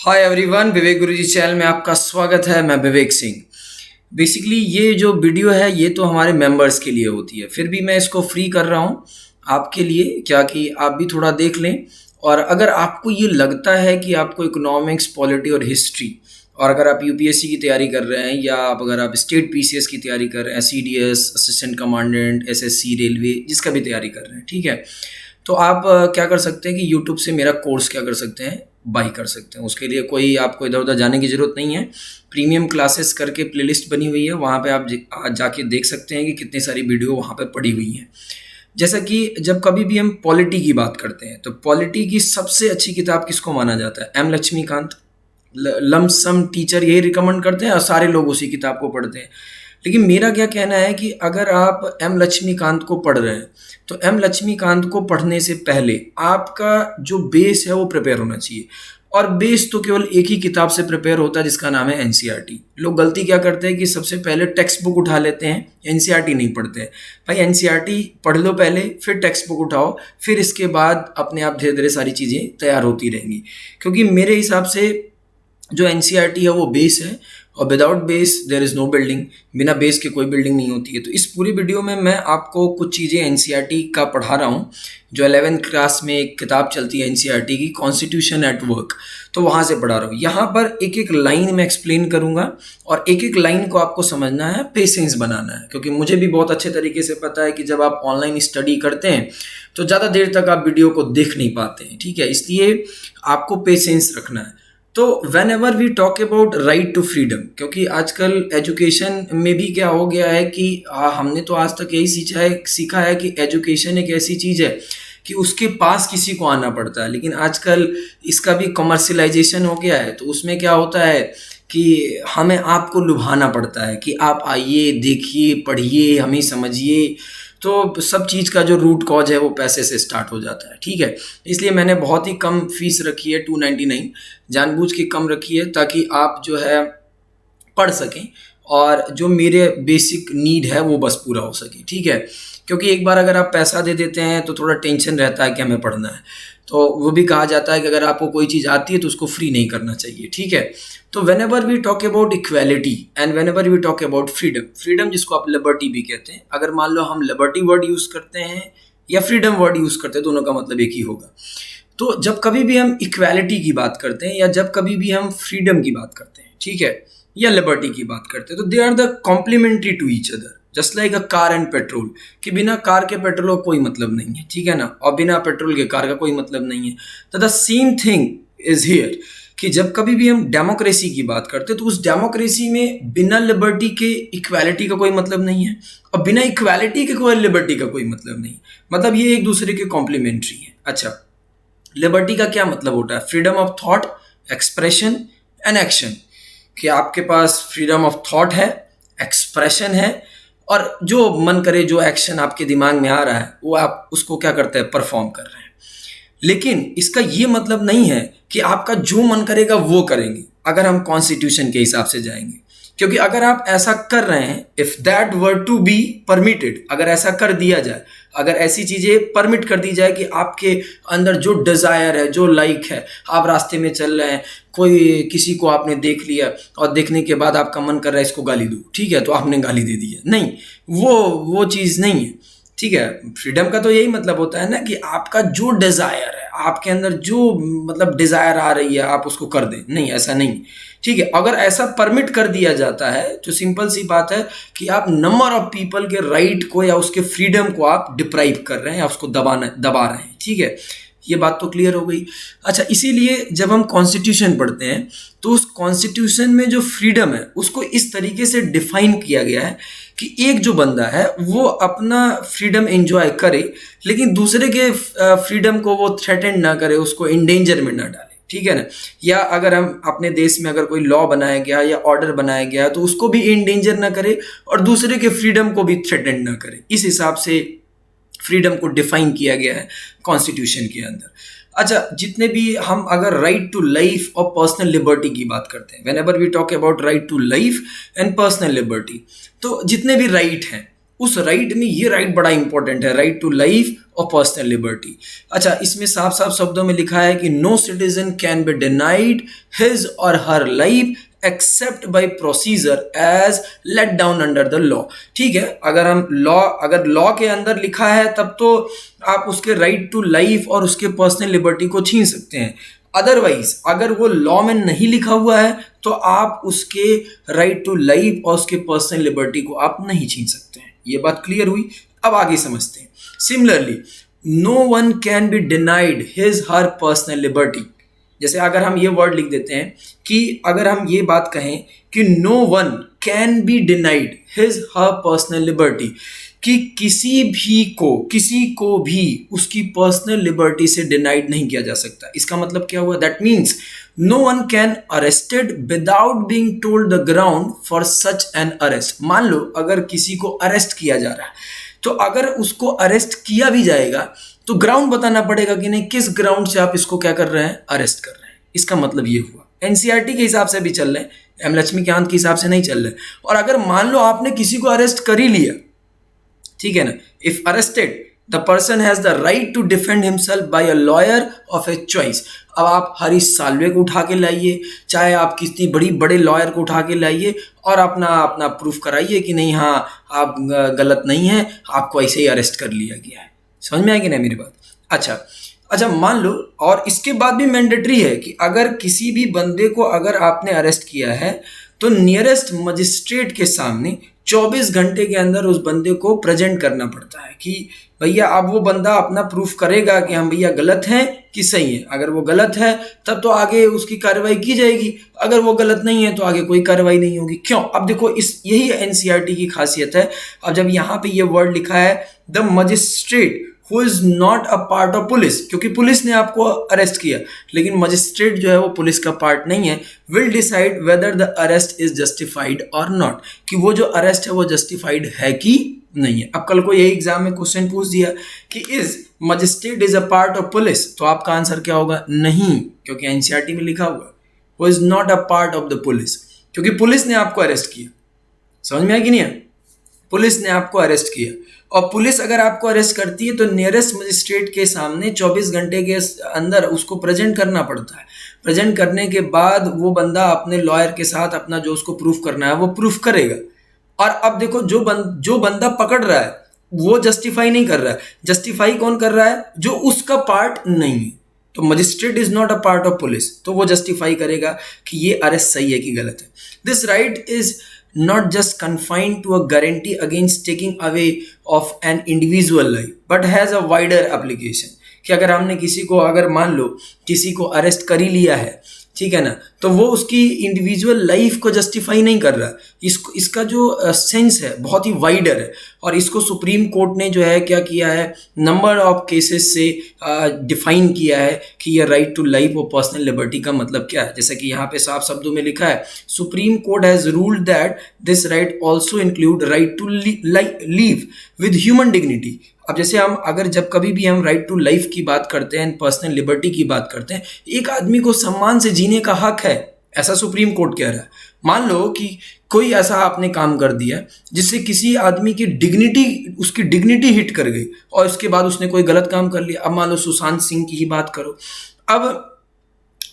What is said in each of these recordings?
Hi everyone, विवेक गुरुजी channel में आपका स्वागत है। मैं विवेक सिंह। बेसिकली ये जो वीडियो है ये तो हमारे मेंबर्स के लिए होती है, फिर भी मैं इसको फ्री कर रहा हूँ आपके लिए, क्या कि आप भी थोड़ा देख लें। और अगर आपको ये लगता है कि आपको इकोनॉमिक्स, पॉलिटी और हिस्ट्री, और अगर आप यूपीएससी की तैयारी कर रहे हैं या अगर आप स्टेट पीसीएस की तैयारी कर रहे हैं, CDS, assistant commandant, SSC, railway, जिसका भी तैयारी कर रहे हैं, ठीक है, तो आप क्या कर सकते हैं कि यूट्यूब से मेरा कोर्स क्या कर सकते हैं, बाई कर सकते हैं। उसके लिए कोई आपको इधर उधर जाने की ज़रूरत नहीं है। प्रीमियम क्लासेस करके प्लेलिस्ट बनी हुई है, वहाँ पे आप जाके देख सकते हैं कि कितनी सारी वीडियो वहाँ पे पड़ी हुई हैं। जैसा कि जब कभी भी हम पॉलिटी की बात करते हैं तो पॉलिटी की सबसे अच्छी किताब किसको माना जाता है? एम लक्ष्मीकांत। लमसम टीचर यही रिकमेंड करते हैं और सारे लोग उसी किताब को पढ़ते हैं। लेकिन मेरा क्या कहना है कि अगर आप एम लक्ष्मीकांत को पढ़ रहे हैं तो एम लक्ष्मीकांत को पढ़ने से पहले आपका जो बेस है वो प्रिपेयर होना चाहिए। और बेस तो केवल एक ही किताब से प्रिपेयर होता है जिसका नाम है एनसीईआरटी। लोग गलती क्या करते हैं कि सबसे पहले टेक्स्ट बुक उठा लेते हैं, एनसीईआरटी नहीं पढ़ते हैं। भाई एनसीईआरटी पढ़ लो पहले, फिर टेक्स्ट बुक उठाओ, फिर इसके बाद अपने आप धीरे धीरे सारी चीज़ें तैयार होती रहेंगी। क्योंकि मेरे हिसाब से जो एनसीईआरटी है वो बेस है, और without base there is no building. बिना बेस के कोई बिल्डिंग नहीं होती है। तो इस पूरी वीडियो में मैं आपको कुछ चीज़ें एनसीईआरटी का पढ़ा रहा हूँ। जो 11th क्लास में एक किताब चलती है एनसीईआरटी की, कॉन्स्टिट्यूशन एट वर्क, तो वहाँ से पढ़ा रहा हूँ। यहाँ पर एक एक लाइन में एक्सप्लेन करूँगा और एक एक लाइन को आपको समझना है, पेशेंस बनाना है। क्योंकि मुझे भी बहुत अच्छे तरीके से पता है कि जब आप ऑनलाइन स्टडी करते हैं तो ज़्यादा देर तक आप वीडियो को देख नहीं पाते हैं, ठीक है। इसलिए आपको पेशेंस रखना है। तो whenever we talk about right to freedom, क्योंकि आजकल एजुकेशन में भी क्या हो गया है कि हमने तो आज तक यही सीखा है कि एजुकेशन एक ऐसी चीज़ है कि उसके पास किसी को आना पड़ता है। लेकिन आजकल इसका भी कमर्शलाइजेशन हो गया है। तो उसमें क्या होता है कि हमें आपको लुभाना पड़ता है कि आप आइए, देखिए, पढ़िए, हमें समझिए। तो सब चीज़ का जो रूट कॉज है वो पैसे से स्टार्ट हो जाता है, ठीक है। इसलिए मैंने बहुत ही कम फीस रखी है, 299 जानबूझ के कम रखी है, ताकि आप जो है पढ़ सकें और जो मेरे बेसिक नीड है वो बस पूरा हो सके, ठीक है। क्योंकि एक बार अगर आप पैसा दे देते हैं तो थोड़ा टेंशन रहता है कि हमें पढ़ना है। तो वो भी कहा जाता है कि अगर आपको कोई चीज़ आती है तो उसको फ्री नहीं करना चाहिए, ठीक है। तो whenever we talk about equality and whenever we talk about freedom, freedom जिसको आप लिबर्टी भी कहते हैं, अगर मान लो हम लिबर्टी वर्ड यूज़ करते हैं या फ्रीडम वर्ड यूज़ करते हैं, दोनों का मतलब एक ही होगा। तो जब कभी भी हम इक्वेलिटी की बात करते हैं या जब कभी भी हम फ्रीडम की बात करते हैं, ठीक है, या लिबर्टी की बात करते हैं, तो they are the complementary to each other, just like a car and petrol. कि बिना कार के पेट्रोल का कोई मतलब नहीं है, ठीक है ना, और बिना पेट्रोल के कार का कोई मतलब नहीं है। तो the same thing is here कि जब कभी भी हम डेमोक्रेसी की बात करते हैं तो उस डेमोक्रेसी में बिना लिबर्टी के इक्वालिटी का कोई मतलब नहीं है, और बिना इक्वालिटी के कोई लिबर्टी का कोई मतलब नहीं। मतलब ये एक दूसरे के कॉम्प्लीमेंट्री है। अच्छा, लिबर्टी का क्या मतलब होता है? Freedom of thought, expression and action. कि आपके पास फ्रीडम ऑफ थॉट है, एक्सप्रेशन है, और जो मन करे, जो एक्शन आपके दिमाग में आ रहा है वो आप उसको क्या करते हैं, परफॉर्म कर रहे हैं। लेकिन इसका ये मतलब नहीं है कि आपका जो मन करेगा वो करेंगे अगर हम कॉन्स्टिट्यूशन के हिसाब से जाएंगे। क्योंकि अगर आप ऐसा कर रहे हैं, if that were to be permitted, अगर ऐसा कर दिया जाए, अगर ऐसी चीज़ें परमिट कर दी जाए कि आपके अंदर जो डिज़ायर है, जो लाइक है, आप रास्ते में चल रहे हैं, कोई किसी को आपने देख लिया और देखने के बाद आपका मन कर रहा है इसको गाली दो, ठीक है, तो आपने गाली दे दी है, नहीं, वो चीज़ नहीं है, ठीक है। फ्रीडम का तो यही मतलब होता है ना कि आपका जो डिज़ायर है, आपके अंदर जो मतलब डिज़ायर आ रही है आप उसको कर दें। नहीं, ऐसा नहीं, ठीक है। अगर ऐसा परमिट कर दिया जाता है तो सिंपल सी बात है कि आप नंबर ऑफ पीपल के राइट को या उसके फ्रीडम को आप डिप्राइव कर रहे हैं, उसको दबा रहे हैं, ठीक है। ये बात तो क्लियर हो गई। अच्छा, इसीलिए जब हम कॉन्स्टिट्यूशन पढ़ते हैं तो उस कॉन्स्टिट्यूशन में जो फ्रीडम है उसको इस तरीके से डिफाइन किया गया है कि एक जो बंदा है वो अपना फ्रीडम एंजॉय करे, लेकिन दूसरे के फ्रीडम को वो थ्रेटन ना करे, उसको इंडेंजर में ना डाले, ठीक है ना। या अगर हम अपने देश में अगर कोई लॉ बनाया गया या ऑर्डर बनाया गया तो उसको भी इंडेंजर ना करे और दूसरे के फ्रीडम को भी थ्रेटन ना करे। इस हिसाब से फ्रीडम को डिफाइन किया गया है कॉन्स्टिट्यूशन के अंदर। अच्छा, जितने भी हम अगर राइट टू लाइफ और पर्सनल लिबर्टी की बात करते हैं, whenever we talk about right to life and personal liberty, तो जितने भी राइट हैं उस राइट में ये राइट बड़ा इंपॉर्टेंट है, राइट टू लाइफ और पर्सनल लिबर्टी। अच्छा, इसमें साफ साफ शब्दों में लिखा है कि no citizen can be denied his or her life except by procedure as laid down under the law. ठीक है, अगर लॉ के अंदर लिखा है तब तो आप उसके राइट टू लाइफ और उसके पर्सनल लिबर्टी को छीन सकते हैं। अदरवाइज अगर वो लॉ में नहीं लिखा हुआ है तो आप उसके राइट टू लाइफ और उसके पर्सनल लिबर्टी को आप नहीं छीन सकते हैं। ये बात क्लियर हुई? अब आगे समझते हैं। Similarly, no one can be denied his her personal liberty. जैसे अगर हम ये वर्ड लिख देते हैं कि अगर हम ये बात कहें कि no one can be denied his her personal liberty, कि किसी को भी उसकी पर्सनल लिबर्टी से डिनाइड नहीं किया जा सकता। इसका मतलब क्या हुआ? That means no one can arrested without being told the ground for such an arrest. मान लो अगर किसी को अरेस्ट किया जा रहा है, तो अगर उसको अरेस्ट किया भी जाएगा तो ग्राउंड बताना पड़ेगा कि नहीं, किस ग्राउंड से आप इसको क्या कर रहे हैं, अरेस्ट कर रहे हैं। इसका मतलब ये हुआ। एनसीईआरटी के हिसाब से भी चल रहे हैं, एम लक्ष्मीकांत के हिसाब से नहीं चल रहे। और अगर मान लो आपने किसी को अरेस्ट कर ही लिया, ठीक है ना, if arrested the person has the right to defend himself by a lawyer of a choice. अब आप हरीश साल्वे को उठा के लाइए, चाहे आप किसी बड़े लॉयर को उठा के लाइए और अपना प्रूफ कराइए कि नहीं, हाँ आप गलत नहीं है, आपको ऐसे ही अरेस्ट कर लिया गया है। समझ में आएगी ना मेरी बात? अच्छा, मान लो, और इसके बाद भी मैंडेटरी है कि अगर किसी भी बंदे को अगर आपने अरेस्ट किया है तो नियरेस्ट मजिस्ट्रेट के सामने 24 घंटे के अंदर उस बंदे को प्रेजेंट करना पड़ता है कि भैया अब वो बंदा अपना प्रूफ करेगा कि हम भैया गलत हैं कि सही है। अगर वो गलत है तब तो आगे उसकी कार्रवाई की जाएगी, अगर वो गलत नहीं है तो आगे कोई कार्रवाई नहीं होगी। क्यों? अब देखो, यही एनसीईआरटी की खासियत है। अब जब यहाँ पे ये वर्ड लिखा है the magistrate who is not a part of police, क्योंकि पुलिस ने आपको अरेस्ट किया, लेकिन मजिस्ट्रेट जो है वो पुलिस का पार्ट नहीं है, will decide whether the arrest is justified और नॉट, कि वो जो अरेस्ट है वो जस्टिफाइड है कि नहीं है। अब कल को यही एग्जाम में क्वेश्चन पूछ दिया कि is magistrate is a part of police, तो आपका आंसर क्या होगा? नहीं, क्योंकि एनसीईआरटी में लिखा हुआ वो is not a part of the police, क्योंकि पुलिस ने आपको अरेस्ट किया। समझ में आया कि नहीं? पुलिस ने आपको अरेस्ट किया, और पुलिस अगर आपको अरेस्ट करती है तो नियरेस्ट मजिस्ट्रेट के सामने 24 घंटे के अंदर उसको प्रेजेंट करना पड़ता है। प्रेजेंट करने के बाद वो बंदा अपने लॉयर के साथ अपना जो उसको प्रूफ करना है वो प्रूफ करेगा। और अब देखो, जो बंदा पकड़ रहा है वो जस्टिफाई नहीं कर रहा है। जस्टिफाई कौन कर रहा है? जो उसका पार्ट नहीं है। तो magistrate is not a part of police, तो वो जस्टिफाई करेगा कि ये अरेस्ट सही है कि गलत है। This right is not just confined to a guarantee against taking away of an individual life but has a wider application। कि अगर हमने अगर मान लो किसी को अरेस्ट कर ही लिया है, ठीक है ना, तो वो उसकी इंडिविजुअल लाइफ को जस्टिफाई नहीं कर रहा। इसका जो सेंस है बहुत ही वाइडर है, और इसको सुप्रीम कोर्ट ने जो है क्या किया है, नंबर ऑफ केसेस से डिफाइन किया है कि ये राइट टू लाइफ और पर्सनल लिबर्टी का मतलब क्या है। जैसे कि यहाँ पे साफ शब्दों में लिखा है, Supreme Court has ruled that this right also include right to leave with human dignity. अब जैसे जब कभी भी हम राइट टू लाइफ की बात करते हैं, पर्सनल लिबर्टी की बात करते हैं, एक आदमी को सम्मान से जीने का हक है, ऐसा सुप्रीम कोर्ट कह रहा है। मान लो कि कोई ऐसा आपने काम कर दिया जिससे किसी आदमी की उसकी डिग्निटी हिट कर गई, और उसके बाद उसने कोई गलत काम कर लिया। अब मान लो सुशांत सिंह की ही बात करो।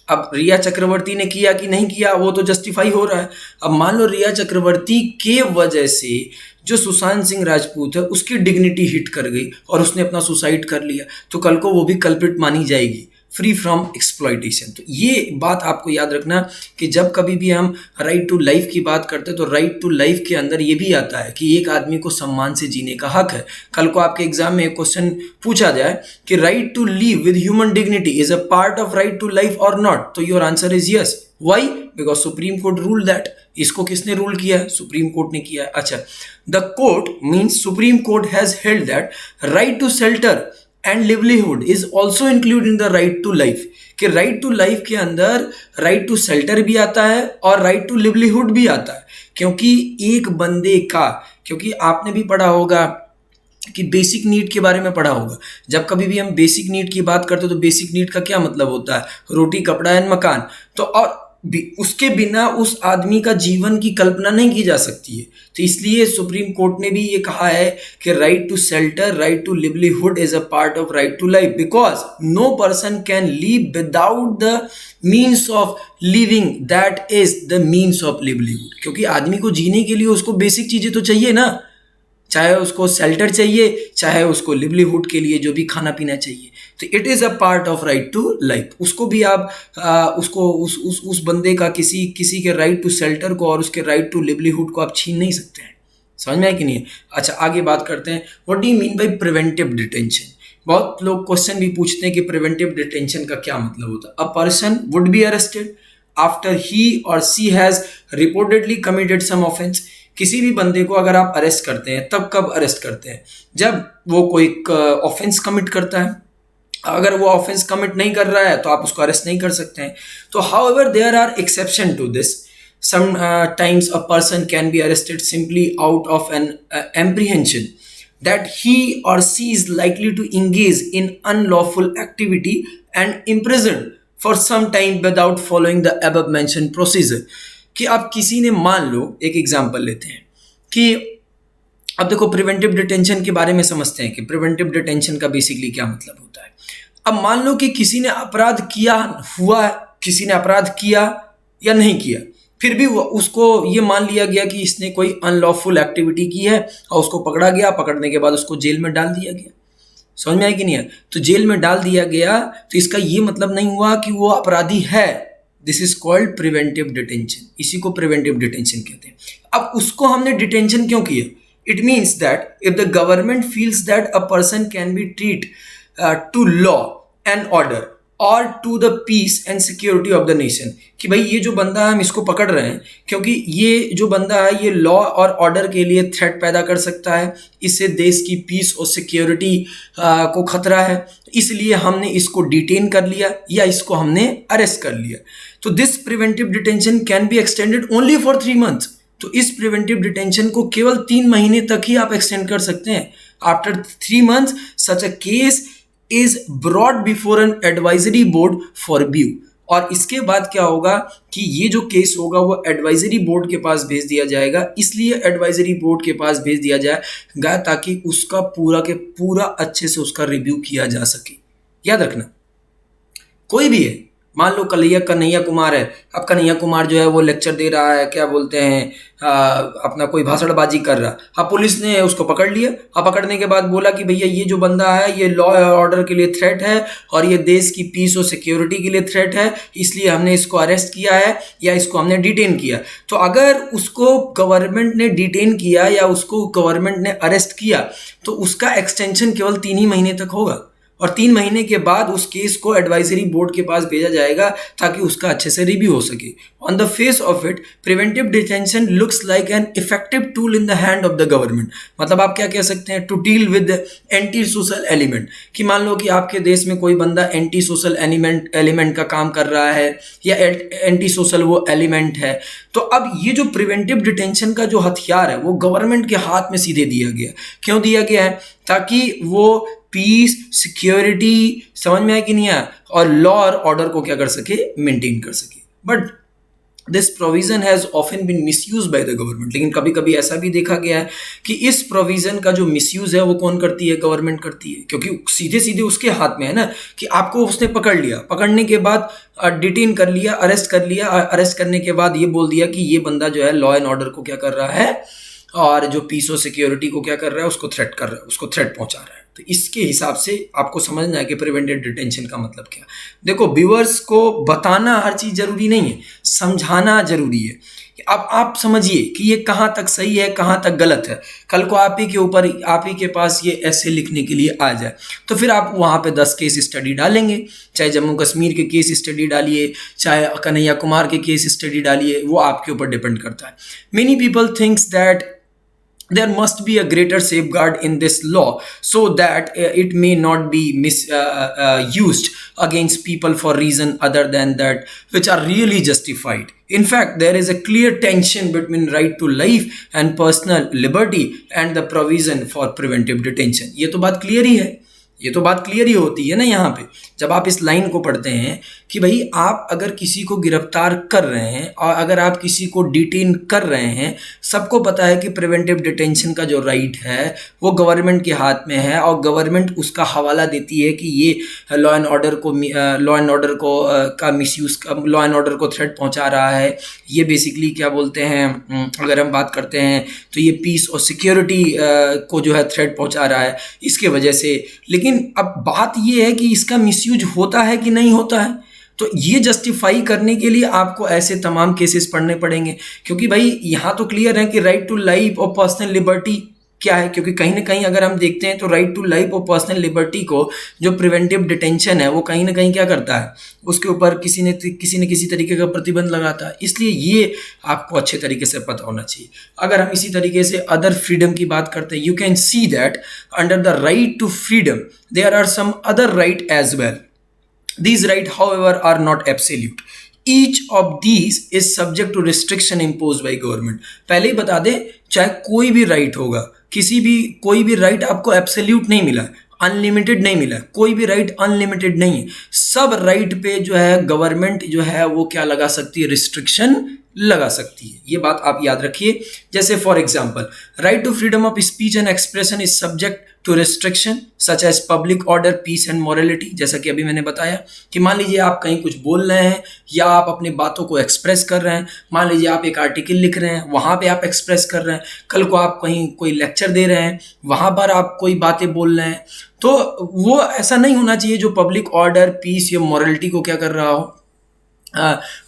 अब रिया चक्रवर्ती ने किया कि नहीं किया वो तो जस्टिफाई हो रहा है। अब मान लो रिया चक्रवर्ती के वजह से जो सुशांत सिंह राजपूत है उसकी डिग्निटी हिट कर गई और उसने अपना सुसाइड कर लिया, तो कल को वो भी कल्प्रिट मानी जाएगी, फ्री फ्रॉम एक्सप्लॉइटेशन। तो ये बात आपको याद रखना कि जब कभी भी हम राइट टू लाइफ की बात करते हैं तो राइट टू लाइफ के अंदर ये भी आता है कि एक आदमी को सम्मान से जीने का हक है। कल को आपके एग्जाम में एक क्वेश्चन पूछा जाए कि right to live with human dignity is a part of right to life और नॉट, तो your answer is yes. Why? Because Supreme Court rule that. इसको किसने रूल किया है? सुप्रीम कोर्ट ने किया है। अच्छा, the court means Supreme Court has held that right to shelter and livelihood is also include in the right to life, कि right to life के अंदर राइट टू शेल्टर भी आता है और राइट टू लिवलीहुड भी आता है। क्योंकि आपने भी पढ़ा होगा कि बेसिक नीड के बारे में पढ़ा होगा। जब कभी भी हम बेसिक नीड की बात करते हैं तो बेसिक नीड का क्या मतलब होता है? रोटी, कपड़ा एंड मकान। तो और उसके बिना उस आदमी का जीवन की कल्पना नहीं की जा सकती है। तो इसलिए सुप्रीम कोर्ट ने भी ये कहा है कि right to shelter, right to livelihood is a part of right to life, because no person can live without the means of living, that is the means of livelihood. क्योंकि आदमी को जीने के लिए उसको बेसिक चीजें तो चाहिए ना, चाहे उसको शेल्टर चाहिए, चाहे उसको लिवलीहुड के लिए जो भी खाना पीना चाहिए। तो it is a part of right to life. उसको भी आप उसको उस बंदे का किसी के राइट टू शेल्टर को और उसके राइट टू लिवलीहुड को आप छीन नहीं सकते हैं। समझ में आया कि नहीं? अच्छा, आगे बात करते हैं, what do you mean by preventive detention. बहुत लोग क्वेश्चन भी पूछते हैं कि प्रिवेंटिव डिटेंशन का क्या मतलब होता है। A person would be arrested after he or she has reportedly committed some offence. किसी भी बंदे को अगर आप अरेस्ट करते हैं, तब कब अरेस्ट करते हैं? जब वो कोई ऑफेंस कमिट करता है। अगर वो ऑफेंस कमिट नहीं कर रहा है तो आप उसको अरेस्ट नहीं कर सकते हैं। तो however there are exception to this. Sometimes a person can be arrested simply out of an apprehension that he or she is likely to engage in unlawful activity and imprisoned for some time without following the above mentioned procedure। कि आप किसी ने, मान लो एक example लेते हैं कि अब देखो प्रिवेंटिव डिटेंशन के बारे में समझते हैं कि प्रिवेंटिव डिटेंशन का बेसिकली क्या मतलब होता है। अब मान लो कि किसी ने अपराध किया हुआ, किसी ने अपराध किया या नहीं किया, फिर भी उसको ये मान लिया गया कि इसने कोई अनलॉफुल एक्टिविटी की है और उसको पकड़ा गया। पकड़ने के बाद उसको जेल में डाल दिया गया। समझ में आया कि नहीं है? तो जेल में डाल दिया गया तो इसका ये मतलब नहीं हुआ कि वो अपराधी है। This is called preventive detention. इसी को प्रिवेंटिव डिटेंशन कहते हैं। अब उसको हमने डिटेंशन क्यों किया? It means that if the government feels that a person can be threat to law and order or to the peace and security of the nation, कि भाई ये जो बंदा है हम इसको पकड़ रहे हैं क्योंकि ये जो बंदा है ये लॉ और ऑर्डर के लिए थ्रेट पैदा कर सकता है, इससे देश की पीस और सिक्योरिटी को खतरा है, इसलिए हमने इसको डिटेन कर लिया या इसको हमने अरेस्ट कर लिया। तो this preventive detention can be extended only for 3 months। तो इस प्रिवेंटिव डिटेंशन को केवल 3 महीने तक ही आप एक्सटेंड कर सकते हैं। After 3 months such a case is brought before an advisory board for review। और इसके बाद क्या होगा कि ये जो केस होगा वो एडवाइजरी बोर्ड के पास भेज दिया जाएगा। इसलिए एडवाइजरी बोर्ड के पास भेज दिया जाएगा ताकि उसका पूरा के पूरा अच्छे से उसका रिव्यू किया जा सके। याद रखना, कोई भी है, मान लो कन्हैया कुमार है। अब कन्हैया कुमार जो है वो लेक्चर दे रहा है, क्या बोलते हैं, अपना कोई भाषणबाजी कर रहा। अब पुलिस ने उसको पकड़ लिया। अब पकड़ने के बाद बोला कि भैया ये जो बंदा है ये लॉ और ऑर्डर के लिए थ्रेट है और ये देश की पीस और सिक्योरिटी के लिए थ्रेट है, इसलिए हमने इसको अरेस्ट किया है या इसको हमने डिटेन किया। तो अगर उसको गवर्नमेंट ने डिटेन किया या उसको गवर्नमेंट ने अरेस्ट किया तो उसका एक्सटेंशन केवल 3 ही महीने तक होगा और 3 महीने के बाद उस केस को एडवाइजरी बोर्ड के पास भेजा जाएगा ताकि उसका अच्छे से रिव्यू हो सके। On the face of it preventive detention looks like an effective tool in the hand of the government. मतलब आप क्या कह सकते हैं, to deal with anti social element. कि मान लो कि आपके देश में कोई बंदा एंटी सोशल एलिमेंट का काम कर रहा है या एंटी सोशल वो एलिमेंट है, तो अब ये जो प्रिवेंटिव डिटेंशन का जो हथियार है वो गवर्नमेंट के हाथ में सीधे दिया गया। क्यों दिया गया है? ताकि वो पीस, सिक्योरिटी, समझ में आया कि नहीं आया, और लॉ और ऑर्डर को क्या कर सके, मेंटेन कर सके। But this provision has often been misuse by the government. लेकिन कभी कभी ऐसा भी देखा गया है कि इस प्रोविजन का जो मिसयूज है वो कौन करती है? गवर्नमेंट करती है। क्योंकि सीधे सीधे उसके हाथ में है ना कि आपको उसने पकड़ लिया, पकड़ने के बाद डिटेन कर लिया, अरेस्ट कर लिया, अरेस्ट करने के बाद ये बोल दिया कि ये बंदा जो है लॉ एंड ऑर्डर को क्या कर रहा है और जो पीस और सिक्योरिटी को क्या कर रहा है, उसको थ्रेट कर रहा है, उसको थ्रेट पहुंचा रहा है। तो इसके हिसाब से आपको समझना है कि प्रिवेंटिव डिटेंशन का मतलब क्या। देखो, व्यूअर्स को बताना हर चीज जरूरी नहीं है, समझाना जरूरी है। अब आप समझिए कि ये कहाँ तक सही है, कहाँ तक गलत है। कल को आप ही के ऊपर, आप ही के पास ये ऐसे लिखने के लिए आ जाए तो फिर आप वहाँ पे 10 केस स्टडी डालेंगे। चाहे जम्मू कश्मीर के केस स्टडी डालिए, चाहे कन्हैया कुमार के केस स्टडी डालिए, वो आपके ऊपर डिपेंड करता है। Many people thinks that there must be a greater safeguard in this law so that it may not be used against people for reason other than that which are really justified. In fact, there is a clear tension between right to life and personal liberty and the provision for preventive detention. ये तो बात clear ही है। ये तो बात clear ही होती है ना यहाँ पे जब आप इस लाइन को पढ़ते हैं कि भाई आप अगर किसी को गिरफ्तार कर रहे हैं और अगर आप किसी को डिटेन कर रहे हैं, सबको पता है कि प्रिवेंटिव डिटेंशन का जो राइट है वो गवर्नमेंट के हाथ में है और गवर्नमेंट उसका हवाला देती है कि ये लॉ एंड ऑर्डर को का मिसयूज़ लॉ एंड ऑर्डर को थ्रेट पहुंचा रहा है। ये बेसिकली क्या बोलते हैं, अगर हम बात करते हैं तो ये पीस और सिक्योरिटी को जो है थ्रेट पहुंचा रहा है इसके वजह से। लेकिन अब बात ये है कि इसका मिसयूज होता है कि नहीं होता है, तो ये जस्टिफाई करने के लिए आपको ऐसे तमाम केसेस पढ़ने पड़ेंगे, क्योंकि भाई यहाँ तो क्लियर है कि राइट टू लाइफ और पर्सनल लिबर्टी क्या है, क्योंकि कहीं ना कहीं अगर हम देखते हैं तो राइट टू लाइफ और पर्सनल लिबर्टी को जो प्रिवेंटिव डिटेंशन है वो कहीं ना कहीं क्या करता है, उसके ऊपर किसी न किसी तरीके का प्रतिबंध लगाता है। इसलिए ये आपको अच्छे तरीके से पता होना चाहिए। अगर हम इसी तरीके से अदर फ्रीडम की बात करते हैं, you can see that under the right to freedom there are some other right as well. These rights, however, are not absolute. Each of these is subject to restriction imposed by government. पहले ही बता दें, चाहे कोई भी right होगा, कोई भी right आपको एब्सोल्यूट नहीं मिला, अनलिमिटेड नहीं मिला, कोई भी राइट अनलिमिटेड नहीं है। सब राइट पे जो है गवर्नमेंट जो है वो क्या लगा सकती है, रिस्ट्रिक्शन लगा सकती है। ये बात आप याद रखिए। जैसे for example, right to freedom of speech and expression is subject to restriction such as public order, peace and morality. जैसा कि अभी मैंने बताया कि मान लीजिए आप कहीं कुछ बोल रहे हैं या आप अपनी बातों को एक्सप्रेस कर रहे हैं, मान लीजिए आप एक आर्टिकल लिख रहे हैं, वहाँ पे आप एक्सप्रेस कर रहे हैं, कल को आप कहीं कोई लेक्चर दे रहे हैं, वहाँ पर आप कोई बातें बोल रहे हैं, तो वो ऐसा नहीं होना चाहिए जो पब्लिक ऑर्डर, पीस या मॉरलिटी को क्या कर रहा हो,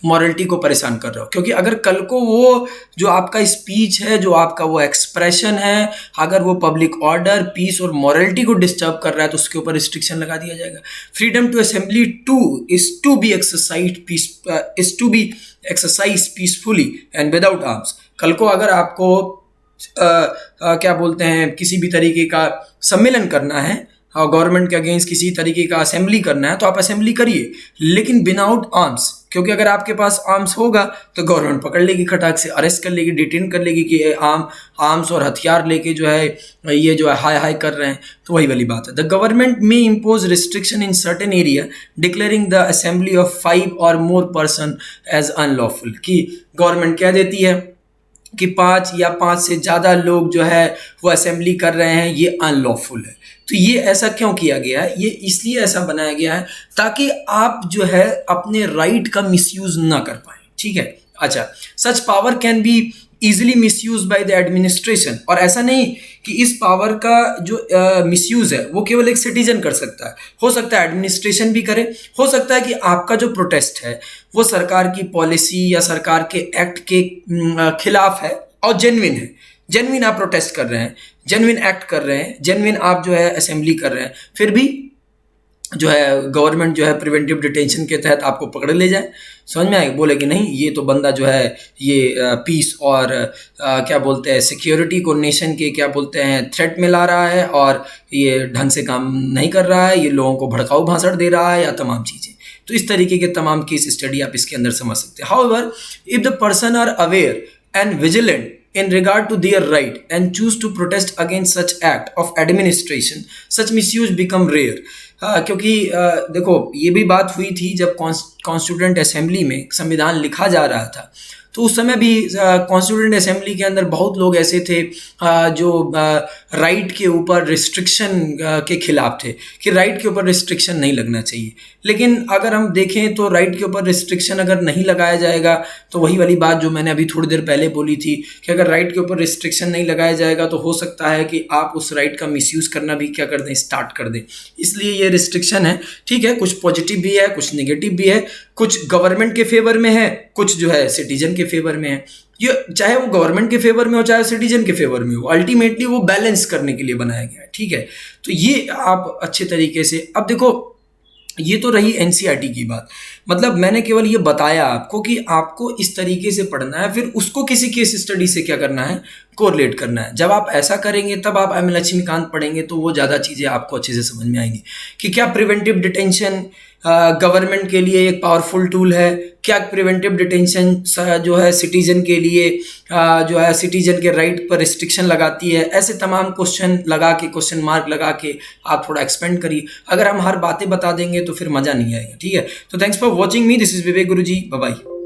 मॉरलिटी को परेशान कर रहा हो। क्योंकि अगर कल को वो जो आपका स्पीच है, जो आपका वो एक्सप्रेशन है, अगर वो पब्लिक ऑर्डर, पीस और मॉरलिटी को डिस्टर्ब कर रहा है तो उसके ऊपर रिस्ट्रिक्शन लगा दिया जाएगा। Freedom to assembly is to be exercise peacefully and without arms. कल को अगर आपको क्या बोलते हैं, किसी भी तरीके का सम्मेलन करना है और गवर्नमेंट के अगेंस्ट किसी तरीके का असेंबली करना है तो आप असेंबली करिए, लेकिन विदाउट आर्म्स। क्योंकि अगर आपके पास आर्म्स होगा तो गवर्नमेंट पकड़ लेगी, खटाक से अरेस्ट कर लेगी, डिटेन कर लेगी कि आर्म्स और हथियार लेके जो है ये जो है हाई कर रहे हैं। तो वही वाली बात है। द गवर्नमेंट में impose restriction in certain area declaring the assembly of 5 और मोर पर्सन एज अनलॉफुल। कि गवर्नमेंट कह देती है कि 5 या 5 से ज़्यादा लोग जो है वो असेंबली कर रहे हैं, ये अनलॉफुल है। तो ये ऐसा क्यों किया गया है, ये इसलिए ऐसा बनाया गया है ताकि आप जो है अपने राइट का मिसयूज ना कर पाए। ठीक है, अच्छा, such power can be easily misuse by the administration. और ऐसा नहीं कि इस पावर का जो मिसयूज है वो केवल एक सिटीजन कर सकता है, हो सकता है एडमिनिस्ट्रेशन भी करे, हो सकता है कि आपका जो प्रोटेस्ट है वो सरकार की पॉलिसी या सरकार के एक्ट के खिलाफ है और जेन्युइन है, जेन्युइन आप प्रोटेस्ट कर रहे हैं, जेन्युइन एक्ट कर रहे हैं, जेन्युइन आप जो है असेंबली कर रहे हैं, फिर भी जो है गवर्नमेंट जो है प्रिवेंटिव डिटेंशन के तहत आपको पकड़ ले जाए। समझ में आएगा, बोले कि नहीं ये तो बंदा जो है ये पीस और क्या बोलते हैं सिक्योरिटी को नेशन के क्या बोलते हैं थ्रेट में ला रहा है और ये ढंग से काम नहीं कर रहा है, ये लोगों को भड़काऊ भाषण दे रहा है या तमाम चीज़ें। तो इस तरीके के तमाम केस स्टडी आप इसके अंदर समझ सकते हैं। However if the person are aware and vigilant in regard to their right and choose to protest against such act of administration, such misuse become rare। क्योंकि देखो ये भी बात हुई थी जब कॉन्स्टिट्यूएंट असेंबली में संविधान लिखा जा रहा था, तो उस समय भी कॉन्स्टिट्यूएंट असेंबली के अंदर बहुत लोग ऐसे थे जो राइट के ऊपर रिस्ट्रिक्शन के खिलाफ थे कि राइट के ऊपर रिस्ट्रिक्शन नहीं लगना चाहिए। लेकिन अगर हम देखें तो राइट के ऊपर रिस्ट्रिक्शन अगर नहीं लगाया जाएगा तो वही वाली बात जो मैंने अभी थोड़ी देर पहले बोली थी कि अगर राइट के ऊपर रिस्ट्रिक्शन नहीं लगाया जाएगा तो हो सकता है कि आप उस राइट का मिसयूज़ करना भी क्या कर दें, स्टार्ट कर दें। इसलिए ये रिस्ट्रिक्शन है, ठीक है, कुछ पॉजिटिव भी है, कुछ नेगेटिव भी है, कुछ गवर्नमेंट के फेवर में है, कुछ जो है सिटीजन के फेवर में है। ये चाहे वो गवर्नमेंट के फेवर में हो चाहे सिटीजन के फेवर में हो, अल्टीमेटली वो बैलेंस करने के लिए बनाया गया है। ठीक है, तो ये आप अच्छे तरीके से, अब देखो ये तो रही एनसीईआरटी की बात, मतलब मैंने केवल ये बताया आपको कि आपको इस तरीके से पढ़ना है, फिर उसको किसी केस स्टडी से क्या करना है, कोरिलेट करना है। जब आप ऐसा करेंगे तब आप एम लक्ष्मीकांत पढ़ेंगे तो वो ज़्यादा चीज़ें आपको अच्छे से समझ में आएंगी कि क्या प्रिवेंटिव डिटेंशन गवर्नमेंट के लिए एक पावरफुल टूल है, क्या प्रिवेंटिव डिटेंशन जो है सिटीजन के लिए जो है सिटीजन के राइट पर रिस्ट्रिक्शन लगाती है। ऐसे तमाम क्वेश्चन लगा के, क्वेश्चन मार्क लगा के आप थोड़ा एक्सपेंड करिए। अगर हम हर बातें बता देंगे तो फिर मज़ा नहीं आएगा, ठीक है। तो thanks for watching me, this is Vivek Guruji, bye bye.